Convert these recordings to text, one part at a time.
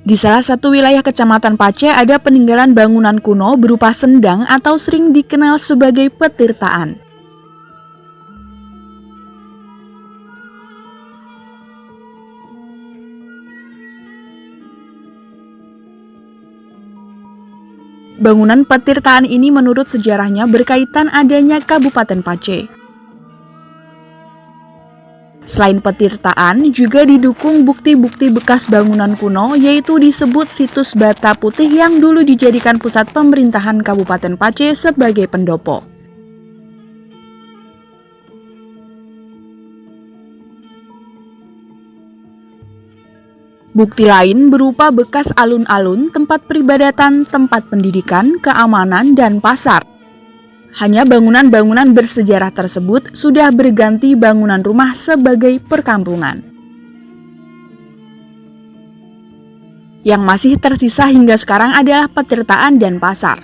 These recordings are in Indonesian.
Di salah satu wilayah Kecamatan Pace ada peninggalan bangunan kuno berupa sendang atau sering dikenal sebagai petirtaan. Bangunan petirtaan ini menurut sejarahnya berkaitan adanya Kabupaten Pace. Selain petirtaan, juga didukung bukti-bukti bekas bangunan kuno, yaitu disebut situs Bata Putih yang dulu dijadikan pusat pemerintahan Kabupaten Pace sebagai pendopo. Bukti lain berupa bekas alun-alun, tempat peribadatan, tempat pendidikan, keamanan, dan pasar. Hanya bangunan-bangunan bersejarah tersebut sudah berganti bangunan rumah sebagai perkampungan. Yang masih tersisa hingga sekarang adalah petirtaan dan pasar.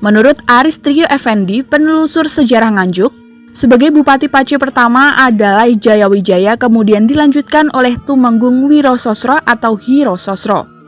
Menurut Aris Trio Effendi, penelusur sejarah Nganjuk, sebagai Bupati Pace pertama adalah Jayawijaya, kemudian dilanjutkan oleh Tumenggung Wirososro atau Hiro Sosro.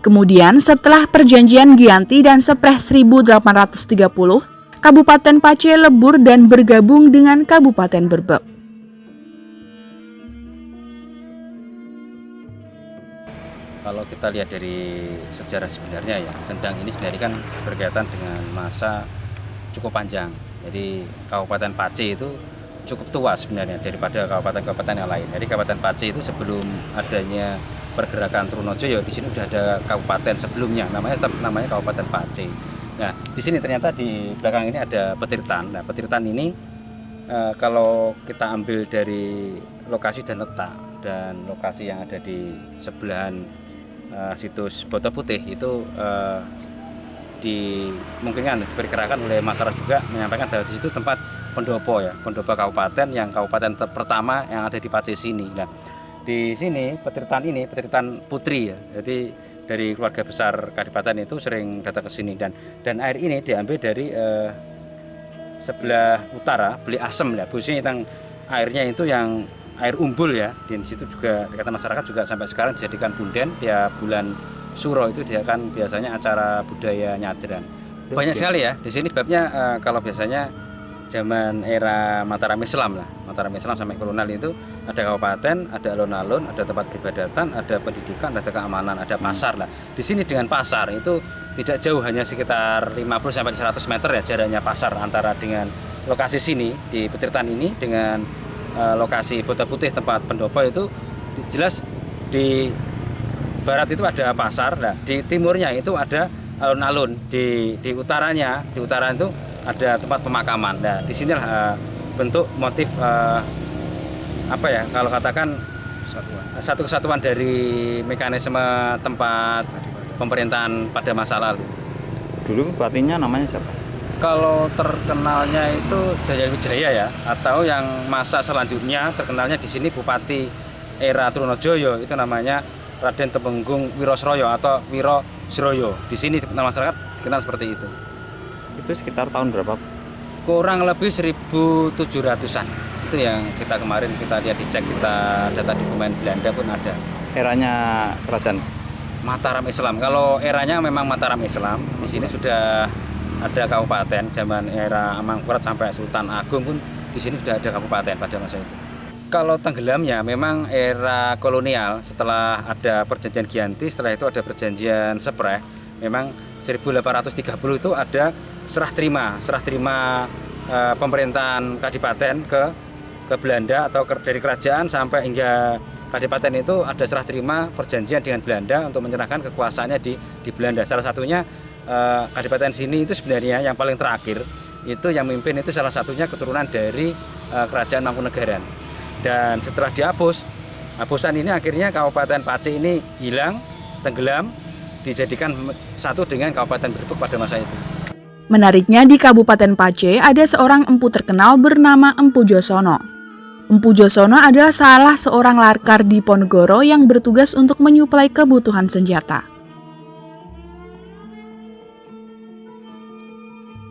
Kemudian setelah perjanjian Giyanti dan Sepreh 1830, Kabupaten Pace lebur dan bergabung dengan Kabupaten Berbek. Kalau kita lihat dari sejarah sebenarnya ya, sendang ini sebenarnya kan berkaitan dengan masa cukup panjang. Jadi Kabupaten Pace itu cukup tua sebenarnya daripada kabupaten-kabupaten yang lain. Jadi Kabupaten Pace itu sebelum adanya pergerakan Trunojoyo, di sini sudah ada kabupaten sebelumnya, namanya Kabupaten Pace. Nah, di sini ternyata di belakang ini ada petirtan. Nah, petirtan ini kalau kita ambil dari lokasi dan letak dan lokasi yang ada di sebelahan situs Bata Putih itu dimungkinkan diperkirakan oleh masyarakat juga menyampaikan bahwa di situ tempat pendopo ya, pendopo kabupaten yang kabupaten pertama yang ada di Pace sini. Nah, di sini petirtan ini petirtan putri ya, jadi dari keluarga besar kadipaten itu sering datang ke sini dan air ini diambil dari sebelah utara Beli Asem ya, khususnya yang airnya itu yang air umbul ya. Di situ juga kata masyarakat juga sampai sekarang dijadikan punden tiap bulan Suro itu dia kan biasanya acara budaya nyadran. Banyak sekali ya di sini babnya kalau biasanya zaman era Mataram Islam lah, Mataram Islam sampai kolonial itu ada kabupaten, ada alun-alun, ada tempat peribadatan, ada pendidikan, ada keamanan, ada pasar lah. Di sini dengan pasar itu tidak jauh, hanya sekitar 50 sampai 100 meter ya jaraknya pasar antara dengan lokasi sini di petirtan ini dengan lokasi Bata Putih tempat pendopo itu jelas di barat itu ada pasar, nah di timurnya itu ada alun-alun, di utara itu ada tempat pemakaman. Nah, di sinilah bentuk motif apa ya? Kalau katakan satu kesatuan dari mekanisme tempat pemerintahan pada masa lalu. Dulu bupatinya namanya siapa? Kalau terkenalnya itu Jayawijaya ya, atau yang masa selanjutnya terkenalnya di sini Bupati era Trunojoyo itu namanya Raden Tumenggung Wirosroyo atau Wirosroyo. Di sini masyarakat dikenal seperti itu. Itu sekitar tahun berapa? Kurang lebih 1700-an. Itu yang kita kemarin kita lihat dicek, kita data dokumen Belanda pun ada. Eranya kerajaan Mataram Islam. Kalau eranya memang Mataram Islam. Di sini sudah ada kabupaten zaman era Amangkurat sampai Sultan Agung pun di sini sudah ada kabupaten pada masa itu. Kalau tenggelamnya memang era kolonial, setelah ada perjanjian Giyanti, setelah itu ada perjanjian Sepreh. Memang 1830 itu ada serah terima pemerintahan kadipaten ke Belanda atau dari kerajaan sampai hingga kadipaten itu ada serah terima perjanjian dengan Belanda untuk menyerahkan kekuasaannya di Belanda. Salah satunya kadipaten sini itu sebenarnya yang paling terakhir itu yang memimpin itu salah satunya keturunan dari kerajaan Mangkunegaran. Dan setelah hapusan ini akhirnya Kabupaten Pace ini hilang, tenggelam, dijadikan satu dengan Kabupaten Berbek pada masa itu. Menariknya di Kabupaten Pace ada seorang empu terkenal bernama Empu Josono. Empu Josono adalah salah seorang laskar di Ponegoro yang bertugas untuk menyuplai kebutuhan senjata.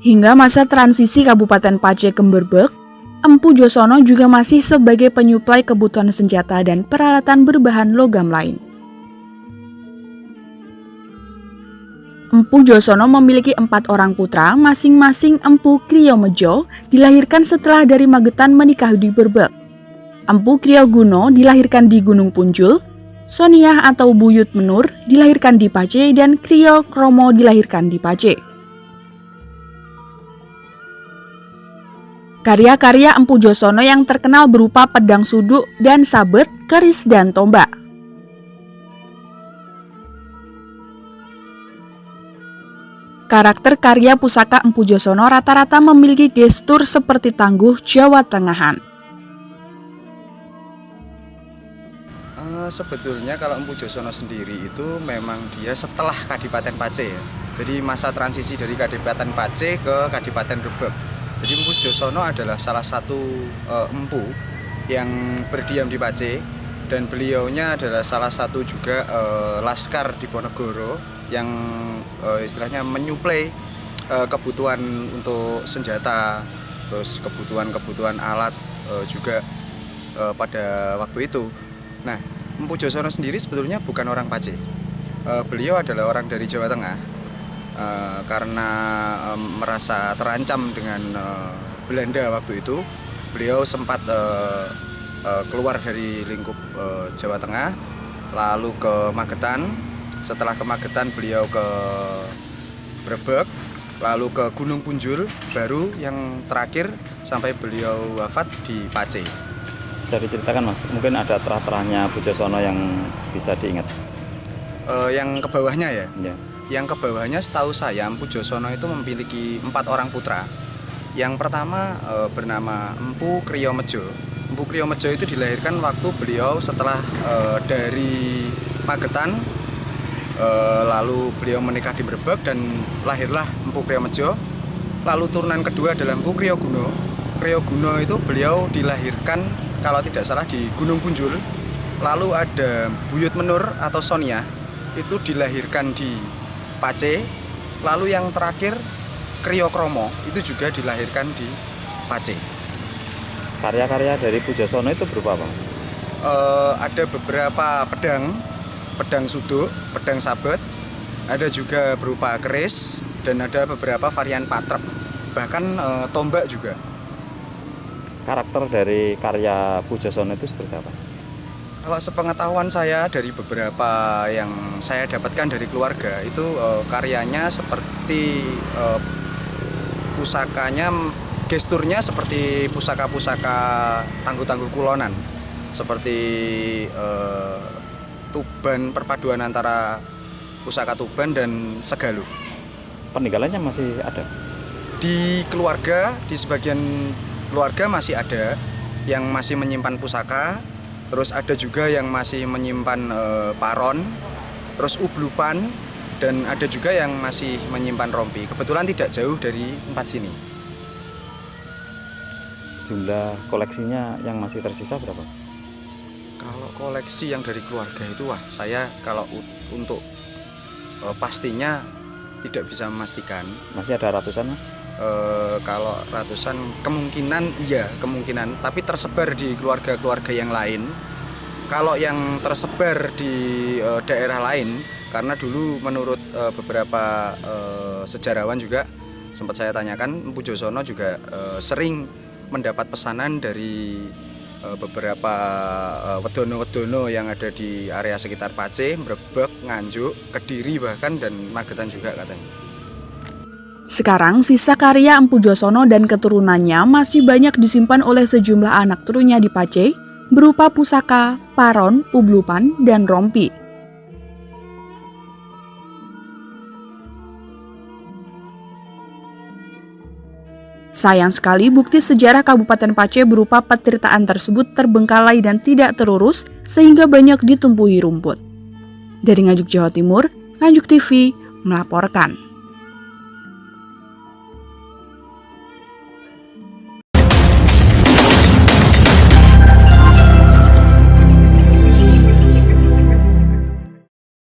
Hingga masa transisi Kabupaten Pace ke Berbek, Empu Empu Josono juga masih sebagai penyuplai kebutuhan senjata dan peralatan berbahan logam lain. Empu Josono memiliki 4 orang putra, masing-masing Empu Kriyomejo dilahirkan setelah dari Magetan menikah di Berbek. Empu Kriyoguno dilahirkan di Gunung Punjul, Soniah atau Buyut Menur dilahirkan di Pace, dan Kriyo Kromo dilahirkan di Pace. Karya-karya Empu Josono yang terkenal berupa pedang suduk dan sabet, keris, dan tombak. Karakter karya pusaka Empu Josono rata-rata memiliki gestur seperti tangguh Jawa Tengahan. Sebetulnya kalau Empu Josono sendiri itu memang dia setelah Kadipaten Pace ya. Jadi masa transisi dari Kadipaten Pace ke Kadipaten Berbek. Jadi Empu Josono adalah salah satu empu yang berdiam di Pace, dan beliaunya adalah salah satu juga laskar di Ponegoro yang istilahnya menyuplai kebutuhan untuk senjata, terus kebutuhan alat juga pada waktu itu. Nah, Empu Josono sendiri sebetulnya bukan orang Pace. Beliau adalah orang dari Jawa Tengah. Karena merasa terancam dengan Belanda waktu itu, beliau sempat keluar dari lingkup Jawa Tengah, lalu ke Magetan. Setelah ke Magetan beliau ke Berbek, lalu ke Gunung Punjul, baru yang terakhir sampai beliau wafat di Pace. Bisa diceritakan Mas, mungkin ada terah-terahnya Empu Josono yang bisa diingat? Yang ke bawahnya ya? Ya. Yang ke bawahnya setahu saya Empu Josono itu memiliki 4 orang putra. Yang pertama bernama Empu Kriyomejo. Empu Kriyomejo itu dilahirkan waktu beliau setelah dari Magetan, lalu beliau menikah di Berbek dan lahirlah Empu Kriyomejo. Lalu turunan kedua adalah Empu Kriyoguno. Kriyoguno itu beliau dilahirkan kalau tidak salah di Gunung Punjul. Lalu ada Buyut Menur atau Soniah, itu dilahirkan di Pace. Lalu yang terakhir Kriyo Kromo itu juga dilahirkan di Pace. Karya-karya dari Empu Josono itu berupa apa? Ada beberapa pedang suduk, pedang sabet, ada juga berupa keris, dan ada beberapa varian patrep, bahkan tombak juga. Karakter dari karya Empu Josono itu seperti apa? Kalau sepengetahuan saya dari beberapa yang saya dapatkan dari keluarga itu karyanya seperti pusakanya, gesturnya seperti pusaka-pusaka tangguh-tangguh kulonan, seperti Tuban, perpaduan antara pusaka Tuban dan Segaluh. Peninggalannya masih ada? Di keluarga, di sebagian keluarga masih ada yang masih menyimpan pusaka. Terus ada juga yang masih menyimpan paron, terus ublupan, dan ada juga yang masih menyimpan rompi. Kebetulan tidak jauh dari tempat sini. Jumlah koleksinya yang masih tersisa berapa? Kalau koleksi yang dari keluarga itu, saya kalau untuk pastinya tidak bisa memastikan. Masih ada ratusan? Kalau ratusan kemungkinan iya, kemungkinan, tapi tersebar di keluarga-keluarga yang lain. Kalau yang tersebar di daerah lain, karena dulu menurut beberapa sejarawan juga sempat saya tanyakan, Empu Josono juga sering mendapat pesanan dari beberapa wedono-wedono yang ada di area sekitar Pace, Berbek, Nganjuk, Kediri bahkan, dan Magetan juga katanya. Sekarang, sisa karya Empu Josono dan keturunannya masih banyak disimpan oleh sejumlah anak turunnya di Pace, berupa pusaka, paron, ublupan, dan rompi. Sayang sekali bukti sejarah Kabupaten Pace berupa petirtaan tersebut terbengkalai dan tidak terurus sehingga banyak ditumpuhi rumput. Dari Nganjuk, Jawa Timur, Nganjuk TV melaporkan.